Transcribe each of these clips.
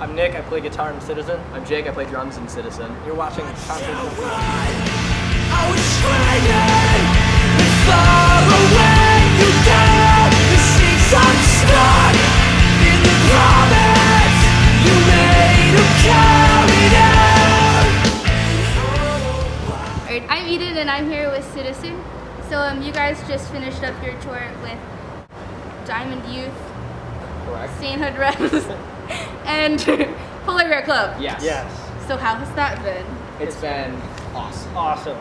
I'm Nick, I play guitar in Citizen. I'm Jake, I play drums in Citizen. You're watching Concert. I was trying far away you down the seats I'm stuck in the promise you made of carried out. Alright, I'm Eden and I'm here with Citizen. So you guys just finished up your tour with Diamond Youth, Correct. Sainthood Reps, and Polar Bear Club. Yes. Yes. So how has that been? It's been awesome. Awesome.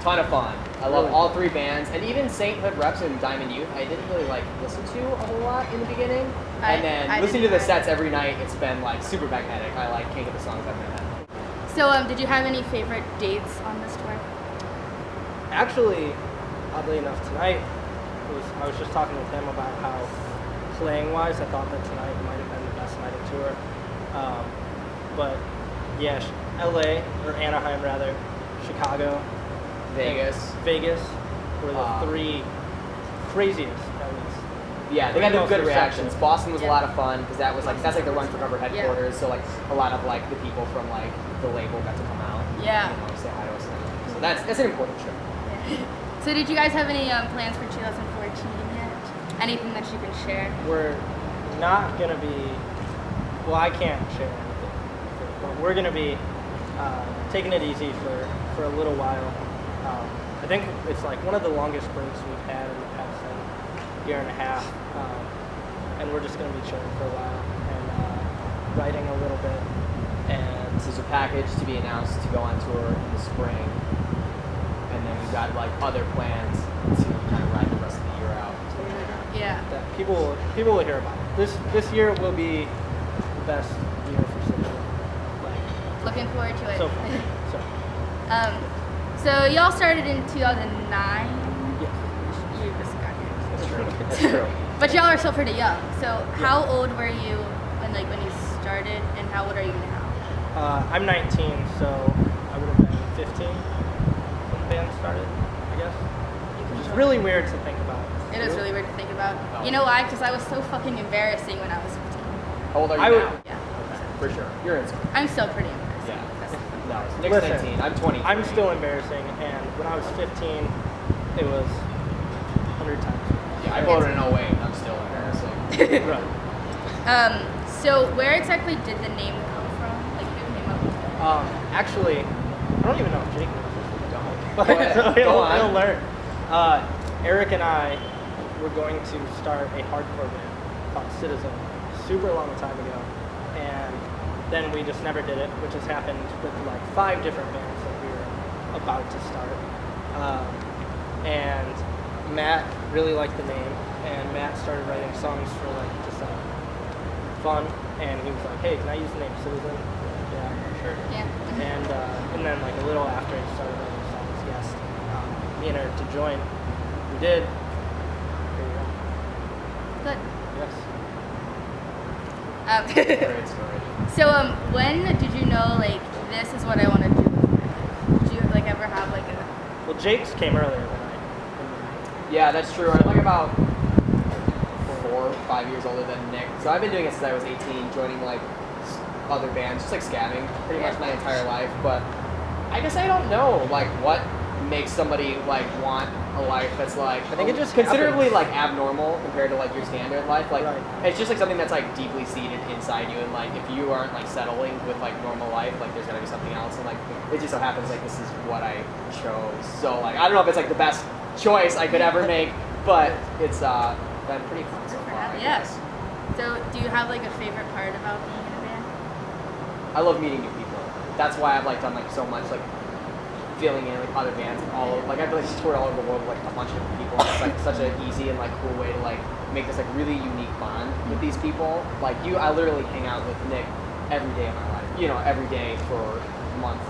Ton of fun. I love Really? all three bands, and even Sainthood Reps and Diamond Youth. I didn't really listen to a whole lot in the beginning, and then I listening to didn't the sets every night, it's been super magnetic. I can't get the songs out of my head. So did you have any favorite dates on this tour? Actually, oddly enough, tonight I was just talking with him about how playing-wise, I thought that tonight might have been the best night of tour. But yeah, LA or Anaheim rather, Chicago, Vegas were the three craziest. At least. Yeah, they got the good reception. reactions. Boston was a lot of fun because that's like the Run for Cover headquarters. Yeah. So like a lot of like the people from like the label got to come out. Yeah. Say hi to us. So that's an important trip. So did you guys have any plans for 2014 yet? Anything that you can share? We're not going to be, well, I can't share anything, but we're going to be taking it easy for a little while. I think it's like one of the longest breaks we've had in the past year and a half, and we're just going to be chilling for a while and writing a little bit. And This is a package to be announced to go on tour in the spring, and then we've got like other plans to kind of ride the rest of the year out. Yeah. that people will hear about it. This year will be the best year for Citizen. Looking forward to it. So far. So y'all started in 2009. Yes. You just got here. That's true. That's true. But y'all are still pretty young. So how old were you when you started, and how old are you now? I'm 19, so I would have been 15 when the band started, I guess. Which is really weird to think about. It is really weird to think about. You know why? Because I was so fucking embarrassing when I was 15. How old are you I would- now? Yeah. For sure. You're in school. I'm still pretty embarrassing. Yeah. That's the thing. No, Nick's Listen, 19. I'm 20. I'm still embarrassing, and when I was 15, it was 100 times. Yeah, I voted in 08. I'm still embarrassing. Right. So where exactly did the name come from? Like who came up with it? Actually, I don't even know if Jake knows this. Go ahead. So Go on. he'll learn. Eric and I were going to start a hardcore band called Citizen super long time ago, and then we just never did it, which has happened with like 5 different bands that we were about to start. And Matt really liked the name, and Matt started writing songs for like just fun, and he was like, "Hey, can I use the name Citizen?" Yeah, sure. Yeah. And then like a little after he started writing songs, yes, me and her to join. We did. Here you go. Good. Yes. Great story. So when did you know like this is what I want to do? Did you like ever have like a Well, Jake's came earlier than I. Yeah, that's true. I'm like about 4 or 5 years older than Nick. So I've been doing it since I was 18, joining like other bands, just like scabbing pretty much my entire life. But I guess I don't know like what makes somebody like want a life that's like I think it just considerably happens. like abnormal compared to like your standard life. Like Right. it's just like something that's like deeply seated inside you, and like if you aren't like settling with like normal life, like there's gotta be something else. And like it just so happens like this is what I chose. So like I don't know if it's like the best choice I could ever make, but it's been pretty fun so far. I Yeah. guess. So do you have like a favorite part about being in a band? I love meeting new people. That's why I've like done like so much like feeling in like other bands and all like I've like toured all over the world with like a bunch of different people. And it's like such an easy and like cool way to like make this like really unique bond with these people. Like I literally hang out with Nick every day of my life. Every day for months,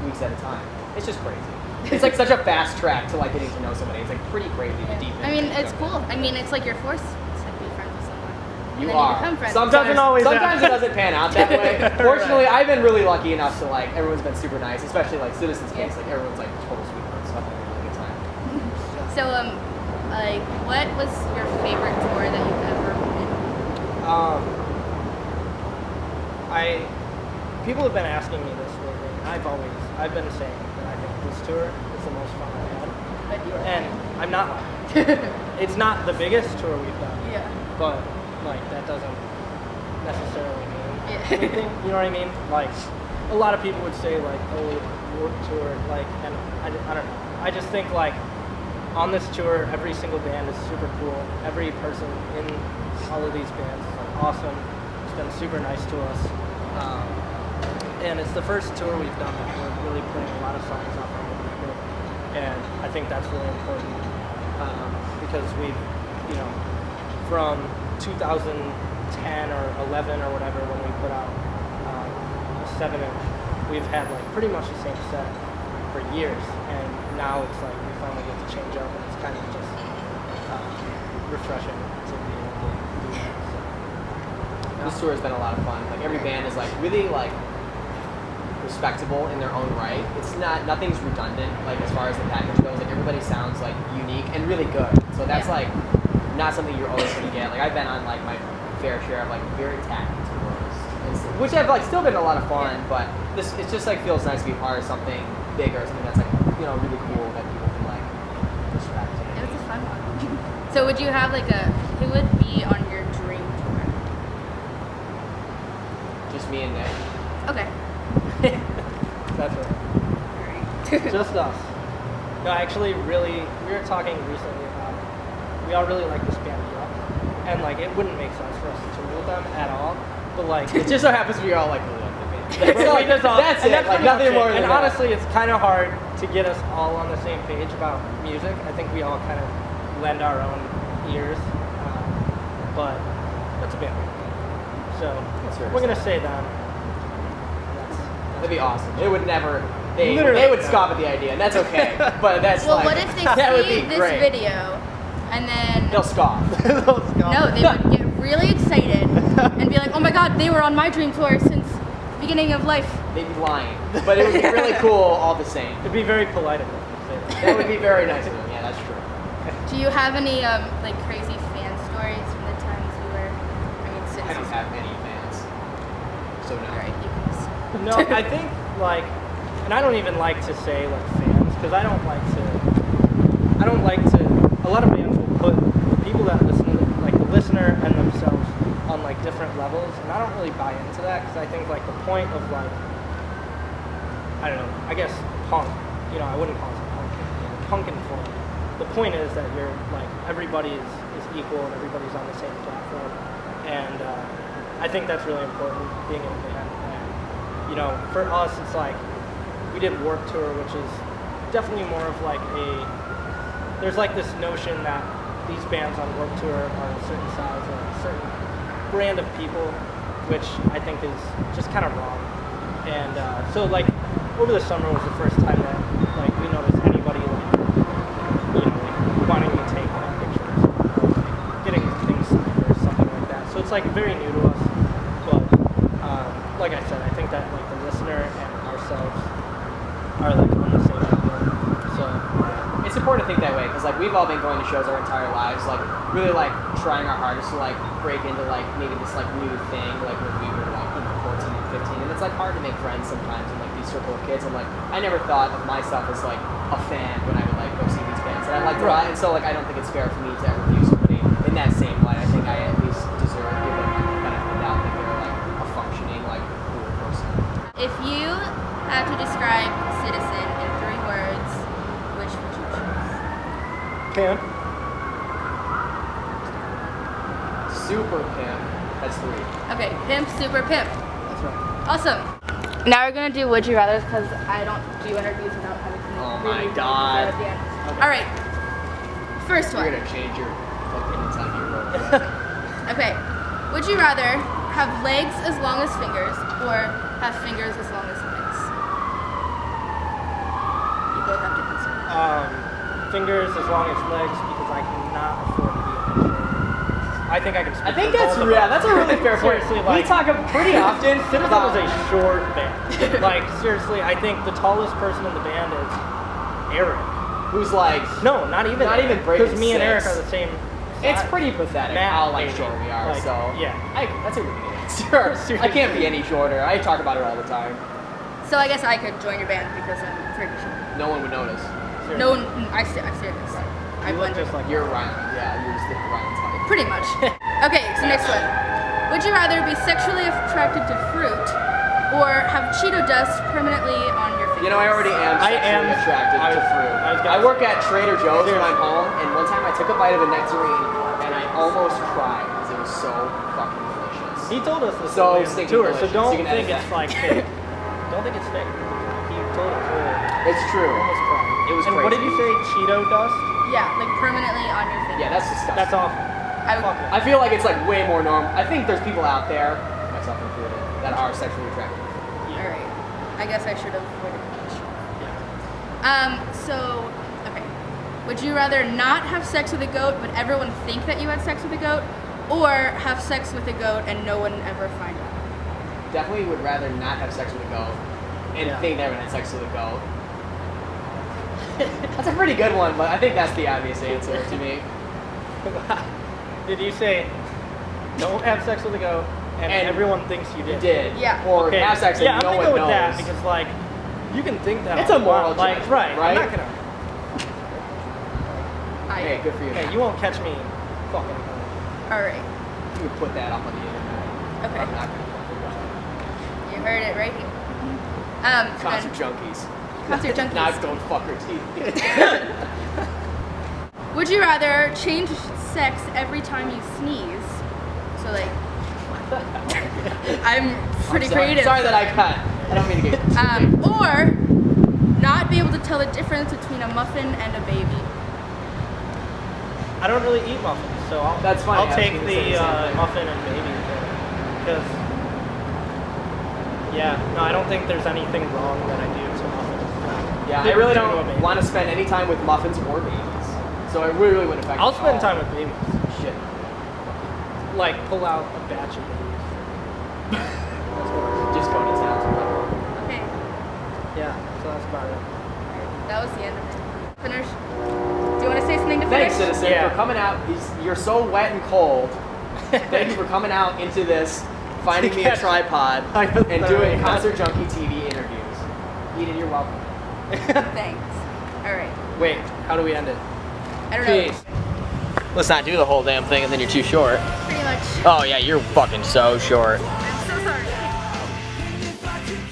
weeks at a time. It's just crazy. It's like such a fast track to like getting to know somebody. It's like pretty crazy the deep. I mean, it's cool. I mean, it's like you're forced to be friends with someone. You then are. You become friends. Sometimes always it happen. doesn't pan out that way. Fortunately, I've been really lucky enough to like everyone's been super nice, especially like Citizen's case. Like everyone's like total sweethearts. So I've had a really good time. So like, what was your favorite tour that you've ever been? people have been asking me this lately, and I've been saying that I think this tour is the most fun I've had. But you are. And I'm not lying. It's not the biggest tour we've done. Yeah. But like that doesn't necessarily mean Yeah. anything. You know what I mean? Like a lot of people would say like, oh, Warped Tour, like, and I don't know. I just think like on this tour, every single band is super cool. Every person in all of these bands is like awesome. It's been super nice to us. And it's the first tour we've done that we're really playing a lot of songs off our own record. And I think that's really important because we've, you know, from 2010 or 11 or whatever when we put out a 7-inch, we've had like pretty much the same set for years. And now it's like we finally get to change up, and it's kind of just refreshing to be able to do that. So. This tour has been a lot of fun. Like every band is like really like respectable in their own right. It's nothing's redundant. Like as far as the package goes, like everybody sounds like unique and really good. So that's like not something you're always gonna get. Like I've been on like my fair share of like very tacky tours, which have like still been a lot of fun. But this it just like feels nice to be part of something bigger, something that's like really cool that people can like respect. It was a fun one. So would you have like who would be on your dream tour? Just me and Nick. Okay. That's right. Alright. Just us. No, actually, really, we were talking recently about it. We all really like this band Yup, and like it wouldn't make sense for us to tour with them at all. But like, It just so happens we all like really like the band. That's, we like, just all- that's and it. Like pretty nothing much more it. than And that. honestly, it's kind of hard to get us all on the same page about music. I think we all kind of lend our own ears, but that's a band. So That's fair to we're gonna say. say them. That'd be awesome. They would never. They Literally would never. scoff at the idea, and that's okay. But that's Well, like, what if they that would see be this great. video and then They'll scoff. no, they would get really excited and be like, "Oh my God, they were on my dream tour since the beginning of life." They'd be lying, but it would be really cool all the same. It'd be very polite of them to say that. That would be very nice of them. Yeah, that's true. Do you have any like crazy fan stories from the times you were? I mean, since I don't have any fans, so no. Alright, you can just. No, I think like, and I don't even like to say like fans because I don't like to. A lot of bands will put the people that listen to like the listener and themselves on like different levels, and I don't really buy into that because I think like the point of like, I don't know, I guess punk. You know, I wouldn't call it punk. Punk and folk. The point is that you're like everybody is equal and everybody's on the same platform, and I think that's really important being in a band. And you know, for us, it's like we did Warped Tour, which is definitely more of like there's like this notion that these bands on Warped Tour are a certain size or a certain brand of people, which I think is just kind of wrong. And so like over the summer was the first time that like we noticed anybody like, you know, like wanting to take like pictures or like getting things signed or something like that. So it's like very new to us. But like I said, I think that like the listener and ourselves are like on the same level. So It's important to think that way because like we've all been going to shows our entire lives, like really like trying our hardest to like break into like maybe this like new thing, like when we were like 14 and 15, and it's like hard to make friends sometimes in like these circle of kids. And like I never thought of myself as like a fan when I would like go see these bands that I liked a lot, and so like I don't think it's fair for me to ever view somebody in that same light. I think I at least deserve to give them like the benefit of the doubt that they're like a functioning like cool person. If you had to describe Citizen in 3 words, which would you choose? Pam. Super pimp. That's 3. Okay, pimp, super pimp. That's right. Awesome. Now we're gonna do Would You Rather because I don't do interviews without having to Oh really my God. at the end. Okay. All right. First You're one. gonna change your opinions on your road. Okay. Would you rather have legs as long as fingers or have fingers as long as legs? You both have to consider. Fingers as long as legs because I cannot afford to be in a chair. I think I can speak I think for that's both of yeah, us. that's a really fair point. Seriously, We like talk pretty often Citizen about is a short band. Like seriously, I think the tallest person in the band is Eric. who's like No, not even. Not even breaking because me and Eric 6. are the same. it's size. pretty pathetic Matt, how like maybe. short we are. Like, so yeah. that's a really good answer. Sure. I can't be any shorter. I talk about it all the time. So I guess I could join your band because I'm pretty short. No one would notice. No one, I've seen this. You look just like You're Ryan. Yeah, you're just Ryan's height. Pretty much. Okay, so next one. Would you rather be sexually attracted to fruit or have Cheeto dust permanently on your face? You know, I already am sexually attracted to fruit. I work at Trader Joe's when I'm home, and one time I took a bite of a nectarine, and I almost cried because it was so fucking delicious. He told us this So on the stinking tour, so delicious. don't You can think edit it's that. like fake. Don't think it's fake. He told us earlier. It's true. Almost cried. It was And crazy. what did you say? Cheeto dust? Yeah, like permanently on your face. Yeah, that's disgusting. That's awful. Fuck it. I feel like it's like way more normal. I think there's people out there, myself included, that are sexually attracted. All right. I guess I should have avoided this. So, okay. Would you rather not have sex with a goat, but everyone think that you had sex with a goat, or have sex with a goat and no one ever find out? Definitely would rather not have sex with a goat and think they haven't had sex with a goat. That's a pretty good one, but I think that's the obvious answer to me. Did you say don't have sex with a goat and everyone thinks you did? You did. Yeah. Or Okay. have sex and yeah, no I'm one gonna go knows. with that because like you can think that. It's all a you moral want, like judgment, right. right? I'm not gonna. Hey, good for you. Hey, you won't catch me fucking. All right. You would put that up on the internet. Okay. I'm not gonna fucking watch You heard it right here. it. Concert junkies. Concert junkies. Knives don't fuck her teeth. Would you rather change sex every time you sneeze? So like, I'm pretty creative. Sorry that I cut. I don't mean to get. Or not be able to tell the difference between a muffin and a baby. I don't really eat muffins, so That's funny, I I'll was take gonna say the the same thing. muffin and baby because no, I don't think there's anything wrong that I do to muffins. Yeah, I really To a don't baby. want to spend any time with muffins or babies. So it really wouldn't affect I'll me at spend all. time with babies. Shit. Like pull out a batch of babies. Just go to town. Okay, Yeah, so that's about it. that was the end of it. Finish. Do you want to say something to Thanks, finish? citizen, Yeah. for coming out. You're so wet and cold. Thank you for coming out into this, finding me a Yes. tripod, I was and sorry. doing Concert Junkie TV interviews. Eden, you're welcome. Thanks. All right. Wait, how do we end it? I don't know. Peace. Let's not do the whole damn thing and then you're too short. Pretty much. Oh yeah, you're fucking so short. I'm so sorry.